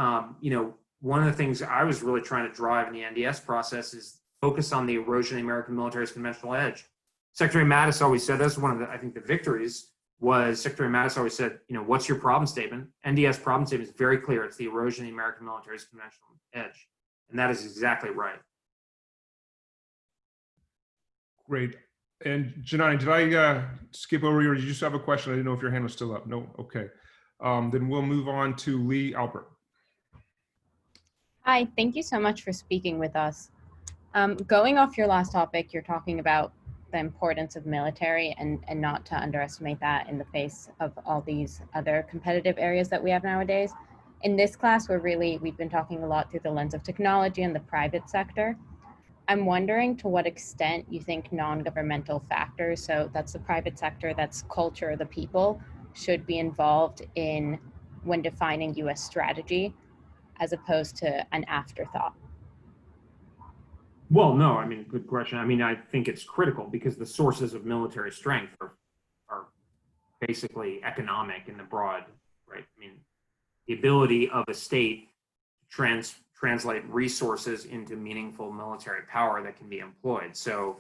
one of the things I was really trying to drive in the NDS process is focus on the erosion of the American military's conventional edge. Secretary Mattis always said, that's one of the, I think, the victories was Secretary Mattis always said, what's your problem statement? NDS problem statement is very clear. It's the erosion of the American military's conventional edge. And that is exactly right. Great. And Janani, did I skip over you, or did you just have a question? I didn't know if your hand was still up. No? Okay. Then we'll move on to Lee Albert. Hi, thank you so much for speaking with us. Going off your last topic, you're talking about the importance of military and not to underestimate that in the face of all these other competitive areas that we have nowadays. In this class, we've been talking a lot through the lens of technology and the private sector. I'm wondering to what extent you think non-governmental factors, so that's the private sector, that's culture, the people, should be involved when defining US strategy as opposed to an afterthought. Well, no, I mean, good question. I mean, I think it's critical because the sources of military strength are basically economic in the broad, right? I mean, the ability of a state to translate resources into meaningful military power that can be employed. So,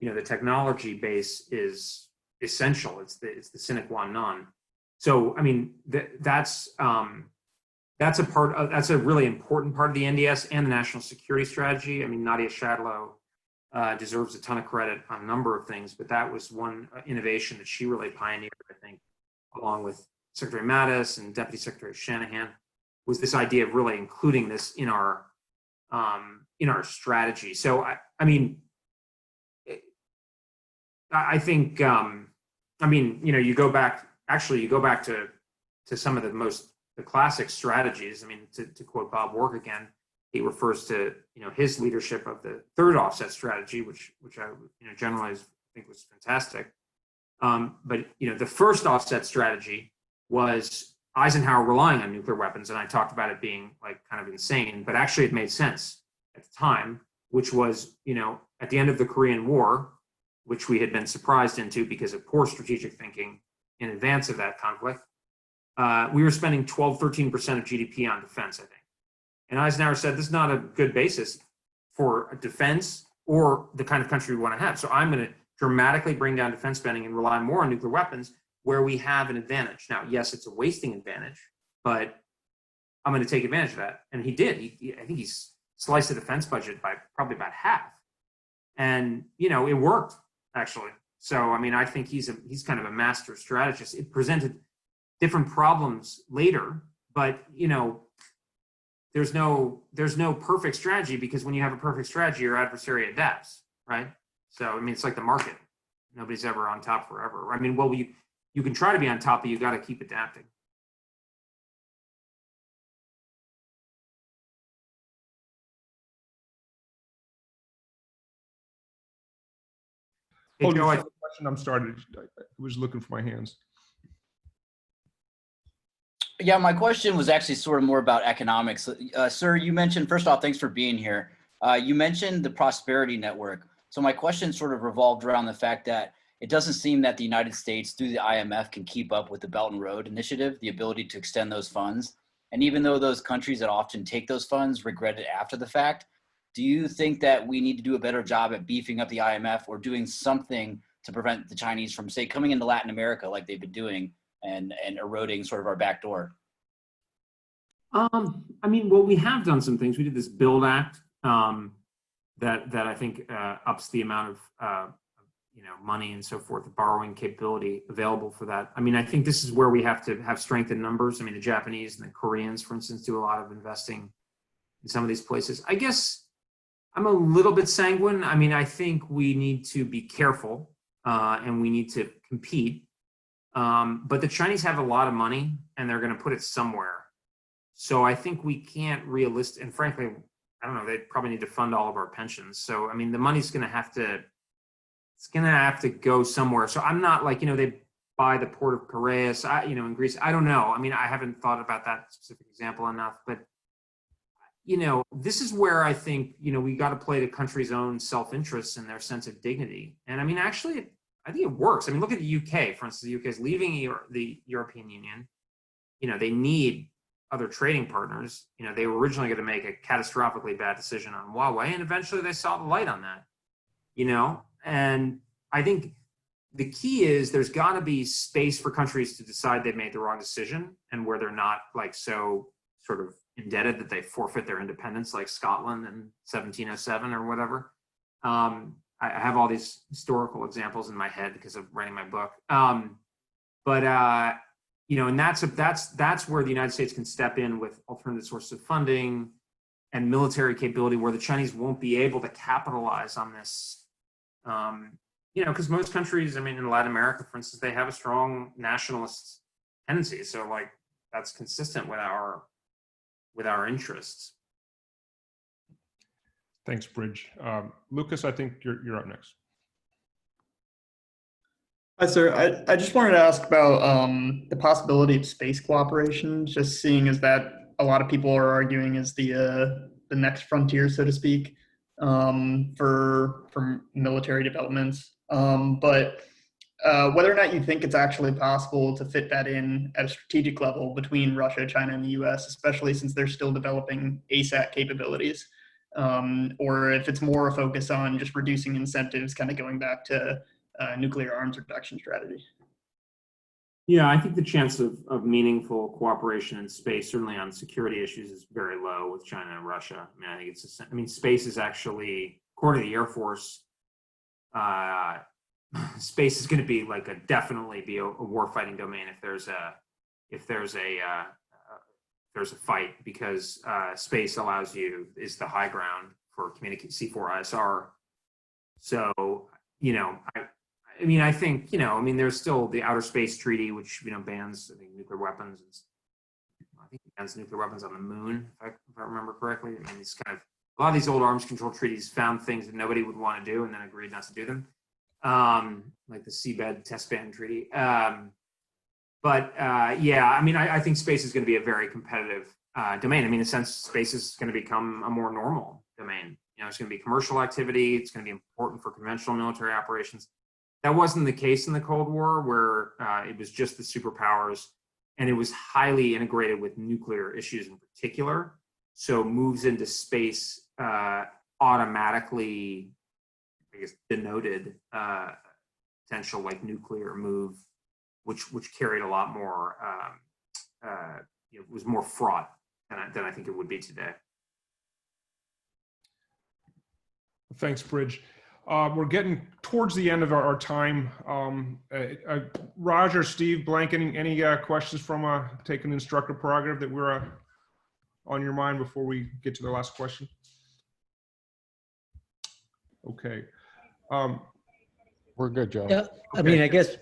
the technology base is essential. It's the sine qua non. So, I mean, that's a really important part of the NDS and the national security strategy. I mean, Nadia Shadlow deserves a ton of credit on a number of things, but that was one innovation that she really pioneered, I think, along with Secretary Mattis and Deputy Secretary Shanahan, was this idea of really including this in our strategy. So, I mean, I think, you go back to some of the classic strategies. I mean, to quote Bob Work again, he refers to, his leadership of the third offset strategy, which I, generally think was fantastic. But, the first offset strategy was Eisenhower relying on nuclear weapons. And I talked about it being like kind of insane, but actually it made sense at the time, which was, at the end of the Korean War, which we had been surprised into because of poor strategic thinking in advance of that conflict, we were spending 13% of GDP on defense, I think. And Eisenhower said, this is not a good basis for a defense or the kind of country we want to have. So I'm going to dramatically bring down defense spending and rely more on nuclear weapons where we have an advantage. Now, yes, it's a wasting advantage, but I'm going to take advantage of that. And he did. I think he's sliced the defense budget by probably about half. And, it worked, actually. So, I mean, I think he's kind of a master strategist. It presented different problems later, but, there's no perfect strategy, because when you have a perfect strategy, your adversary adapts, right? So, I mean, it's like the market. Nobody's ever on top forever. I mean, well, you can try to be on top, but you got to keep adapting. Hey, Joe, question I'm started. I was looking for my hands. Yeah, my question was actually sort of more about economics. Sir, you mentioned, first off, thanks for being here. You mentioned the Prosperity Network. So my question sort of revolved around the fact that it doesn't seem that the United States through the IMF can keep up with the Belt and Road Initiative, the ability to extend those funds. And even though those countries that often take those funds regret it after the fact, do you think that we need to do a better job at beefing up the IMF or doing something to prevent the Chinese from, say, coming into Latin America like they've been doing and eroding sort of our back door? I mean, well, we have done some things. We did this Build Act that I think ups the amount of money and so forth, the borrowing capability available for that. I mean, I think this is where we have to have strength in numbers. I mean, the Japanese and the Koreans, for instance, do a lot of investing in some of these places. I guess I'm a little bit sanguine. I mean, I think we need to be careful and we need to compete. But the Chinese have a lot of money and they're going to put it somewhere. So I think we can't and frankly, I don't know, they probably need to fund all of our pensions. So, I mean, the money's going to have to go somewhere. So I'm not like, they buy the port of Piraeus, in Greece. I don't know. I mean, I haven't thought about that specific example enough, but, this is where I think, we got to play the country's own self-interest and their sense of dignity. And I mean, actually, I think it works. I mean, look at the UK, for instance. The UK is leaving the European Union. They need other trading partners. They were originally going to make a catastrophically bad decision on Huawei, and eventually they saw the light on that. And I think the key is there's got to be space for countries to decide they've made the wrong decision, and where they're not like so sort of indebted that they forfeit their independence, like Scotland in 1707 or whatever. I have all these historical examples in my head because of writing my book. And that's where the United States can step in with alternative sources of funding and military capability, where the Chinese won't be able to capitalize on this. Because most countries, I mean, in Latin America, for instance, they have a strong nationalist tendency. So, like, that's consistent with our interests. Thanks, Bridge. Lucas, I think you're up next. Hi, sir. I just wanted to ask about the possibility of space cooperation, just seeing as that a lot of people are arguing is the next frontier, so to speak, for military developments. But whether or not you think it's actually possible to fit that in at a strategic level between Russia, China, and the US, especially since they're still developing ASAT capabilities, or if it's more a focus on just reducing incentives, kind of going back to nuclear arms reduction strategy. Yeah, I think the chance of meaningful cooperation in space, certainly on security issues, is very low with China and Russia. I mean, I think space is actually, according to the Air Force, space is going to be like definitely be a warfighting domain if there's a fight, because space is the high ground for C4ISR. So, I think, there's still the Outer Space Treaty, which, bans, I think, nuclear weapons. I think it bans nuclear weapons on the moon, if I remember correctly. I mean, it's kind of, a lot of these old arms control treaties found things that nobody would want to do and then agreed not to do them. Like the Seabed Test Ban Treaty. I think space is going to be a very competitive domain. In a sense, space is going to become a more normal domain. It's going to be commercial activity. It's going to be important for conventional military operations. That wasn't the case in the Cold War, where it was just the superpowers, and it was highly integrated with nuclear issues in particular. So moves into space automatically, I guess, denoted potential like nuclear move, which carried a lot more, was more fraught than I think it would be today. Thanks, Bridge. We're getting towards the end of our time. Roger, Steve, Blank, any questions from taking instructor prerogative that we're on your mind before we get to the last question? Okay. We're good, Joe. Yeah, Okay. I guess,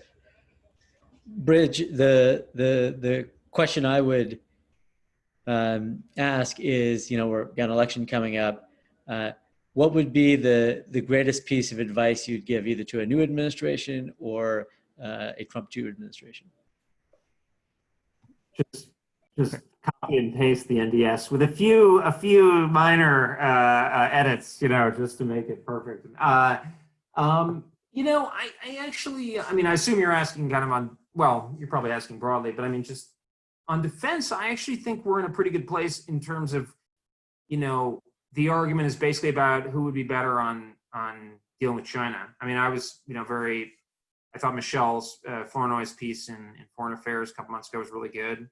Bridge, the question I would ask is, we've got an election coming up. What would be the greatest piece of advice you'd give either to a new administration or a Trump 2 administration? Just copy and paste the NDS with a few minor edits, just to make it perfect. I assume you're asking kind of you're probably asking broadly, but just on defense, I actually think we're in a pretty good place in terms of, the argument is basically about who would be better on dealing with China. I thought Michelle's Flournoy's piece in Foreign Affairs a couple months ago was really good.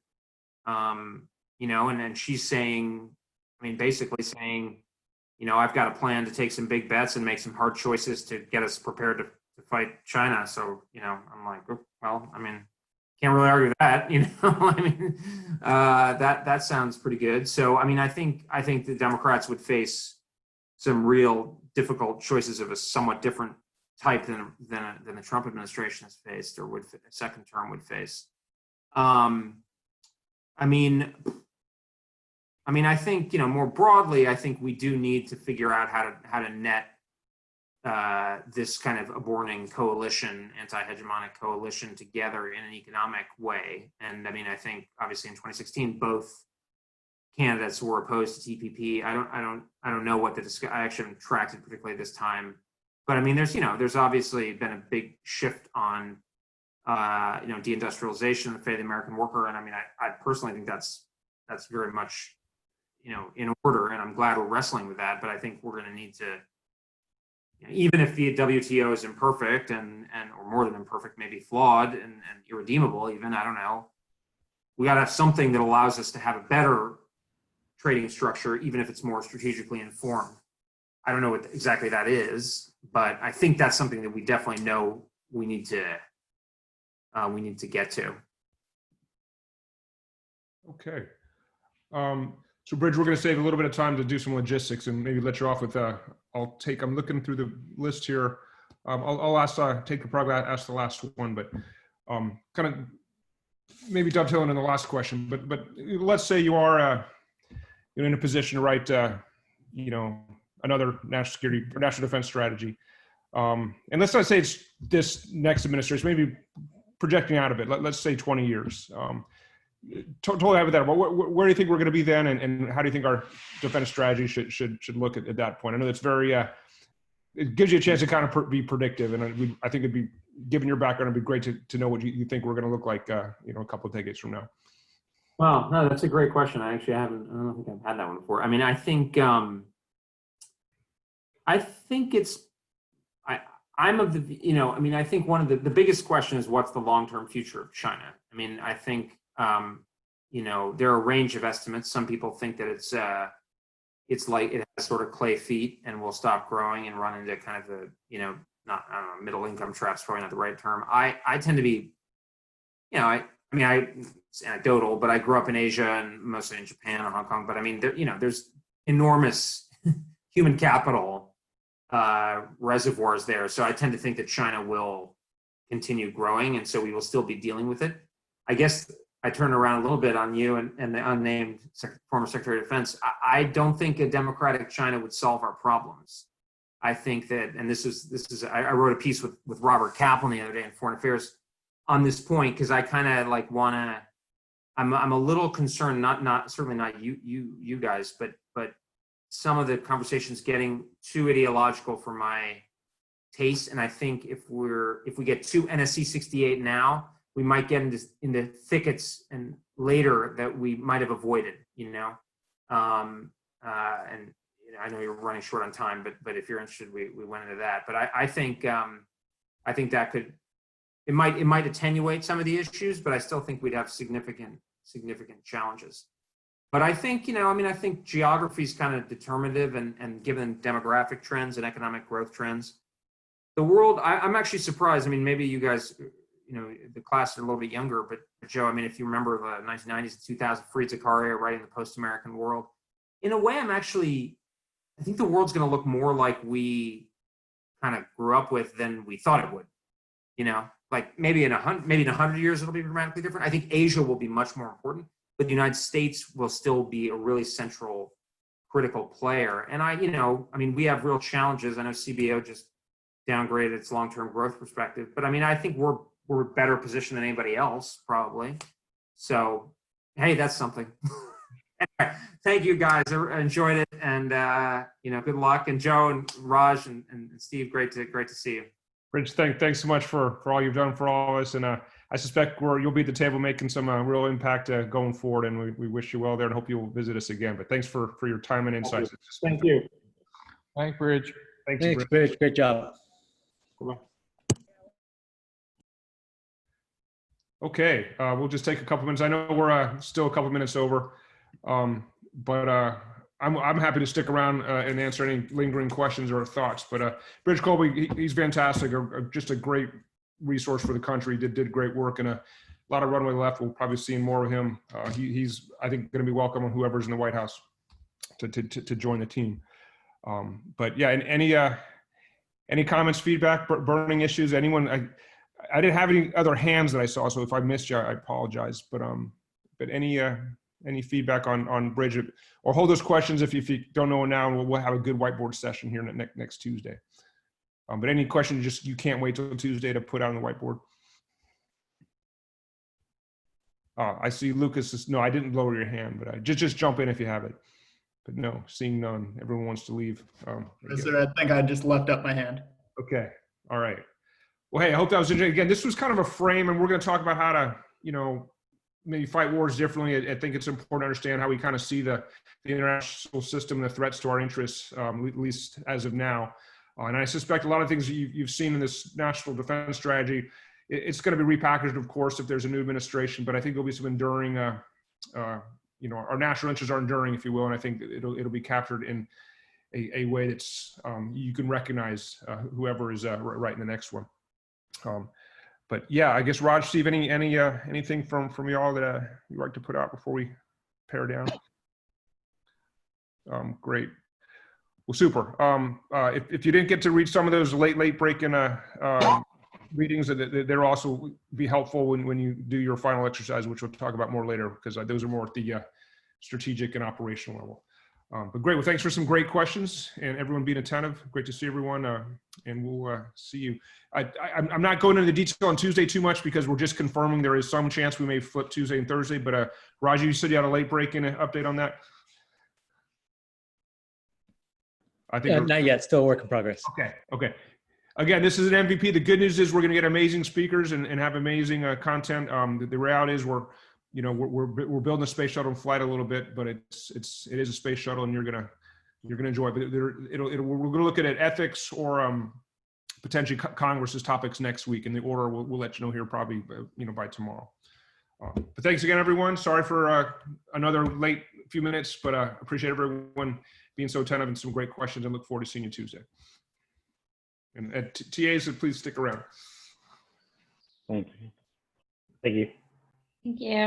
And then she's saying, basically saying, I've got a plan to take some big bets and make some hard choices to get us prepared to fight China. So, I'm like, well, can't really argue with that, that sounds pretty good. So, I think the Democrats would face some real difficult choices of a somewhat different type than the Trump administration has faced or second term would face. I think, more broadly, I think we do need to figure out how to net this kind of aborting coalition, anti-hegemonic coalition, together in an economic way. And I think obviously in 2016, both candidates were opposed to TPP. I don't know what I actually haven't tracked it particularly this time, but there's obviously been a big shift on deindustrialization, the fate of the American worker, and I personally think that's very much in order, and I'm glad we're wrestling with that. But I think we're going to need to, even if the WTO is imperfect and or more than imperfect, maybe flawed and irredeemable, even, I don't know, we got to have something that allows us to have a better trading structure, even if it's more strategically informed. I don't know what exactly that is, but I think that's something that we definitely know we need to get to. Okay. So Bridge, we're going to save a little bit of time to do some logistics and maybe let you off with, I'm looking through the list here. I'll take the prerogative, ask the last one, but kind of maybe dovetailing in the last question, but let's say you are in a position to write, another national security or national defense strategy. And let's not say it's this next administration, maybe projecting out of it, let's say 20 years. Totally hypothetical. Where do you think we're going to be then, and how do you think our defense strategy should look at that point? I know that's very it gives you a chance to kind of be predictive. And I think it'd be, given your background, it'd be great to know what you think we're going to look like, a couple of decades from now. Well, no, that's a great question. I actually I don't think I've had that one before. I mean, I think I'm of the, I mean, I think one of the biggest question is what's the long-term future of China? I mean, I think, there are a range of estimates. Some people think that it's like it has sort of clay feet and will stop growing and run into kind of the, not, I don't know, middle income trap's probably not the right term. I tend to be, it's anecdotal, but I grew up in Asia and mostly in Japan and Hong Kong. But I mean, there's enormous human capital reservoirs there. So I tend to think that China will continue growing, and so we will still be dealing with it. I guess I turn around a little bit on you and the unnamed former Secretary of Defense. I don't think a democratic China would solve our problems. I think that, and this is I wrote a piece with Robert Kaplan the other day in Foreign Affairs on this point, because I kind of like want to. I'm a little concerned, not certainly not you guys, but some of the conversations getting too ideological for my taste. And I think if we get too NSC 68 now, we might get into thickets and later that we might have avoided, and I know you're running short on time, but if you're interested, we went into that. But I think that it might attenuate some of the issues, but I still think we'd have significant challenges. But I think, I think geography is kind of determinative, and given demographic trends and economic growth trends, the world, I'm actually surprised. I mean, maybe you guys, the class are a little bit younger, but Joe, I mean, if you remember the 1990s and 2000, Fareed Zakaria writing The Post-American World, in a way, I think the world's going to look more like we kind of grew up with than we thought it would, like maybe in 100 years, it'll be dramatically different. I think Asia will be much more important, but the United States will still be a really central, critical player. And we have real challenges. I know CBO just downgraded its long-term growth perspective, but I think we're better positioned than anybody else, probably. So, hey, that's something. Anyway, thank you guys. I enjoyed it, and good luck. And Joe and Raj and Steve, great to see you. Rich, thanks so much for all you've done for all of us, and I suspect you'll be at the table making some real impact going forward, and we wish you well there and hope you'll visit us again. But thanks for your time and insights. Thank you. Thanks, Bridge. Thanks, Bridge. Great job. Okay, we'll just take a couple minutes. I know we're still a couple minutes over, but I'm happy to stick around and answer any lingering questions or thoughts. But Bridge Colby, he's fantastic, just a great resource for the country. Did great work, and a lot of runway left. We'll probably see more of him. He's, I think, going to be welcome on whoever's in the White House to join the team. But yeah, and any comments, feedback, burning issues? Anyone? I didn't have any other hands that I saw, so if I missed you, I apologize. But any feedback on Bridge, or hold those questions if you don't know now, and we'll have a good whiteboard session here next Tuesday. But any questions, you can't wait till Tuesday to put out on the whiteboard. I see Lucas no, I didn't lower your hand, but just jump in if you have it. But no, seeing none, everyone wants to leave. Sir, I think I just left up my hand. Okay, all right. Well, hey, I hope that was interesting. Again, this was kind of a frame, and we're going to talk about how to, maybe fight wars differently. I think it's important to understand how we kind of see the international system, the threats to our interests, at least as of now. And I suspect a lot of things you've seen in this national defense strategy, it's going to be repackaged, of course, if there's a new administration. But I think there'll be some enduring, our national interests are enduring, if you will, and I think it'll be captured in a way that's you can recognize whoever is right in the next one. But yeah, I guess Raj, Steve, anything from y'all that you'd like to put out before we pare down? Great. Well, super. If you didn't get to read some of those late break-in readings, they're also be helpful when you do your final exercise, which we'll talk about more later, because those are more at the strategic and operational level. But great. Well, thanks for some great questions and everyone being attentive. Great to see everyone, and we'll see you. I'm not going into the detail on Tuesday too much because we're just confirming there is some chance we may flip Tuesday and Thursday. But Raji, you said you had a late break-in update on that. I think Not yet, still a work in progress. Okay. Again, this is an MVP. The good news is we're going to get amazing speakers and have amazing content. The reality is we're building a space shuttle in flight a little bit, but it is a space shuttle, and you're gonna enjoy it. But we're going to look at ethics or potentially Congress's topics next week, and the order we'll let you know here probably by tomorrow. But thanks again, everyone. Sorry for another late few minutes, but appreciate everyone being so attentive and some great questions, and look forward to seeing you Tuesday. And TAs, please stick around. Thank you. Thank you. Thank you.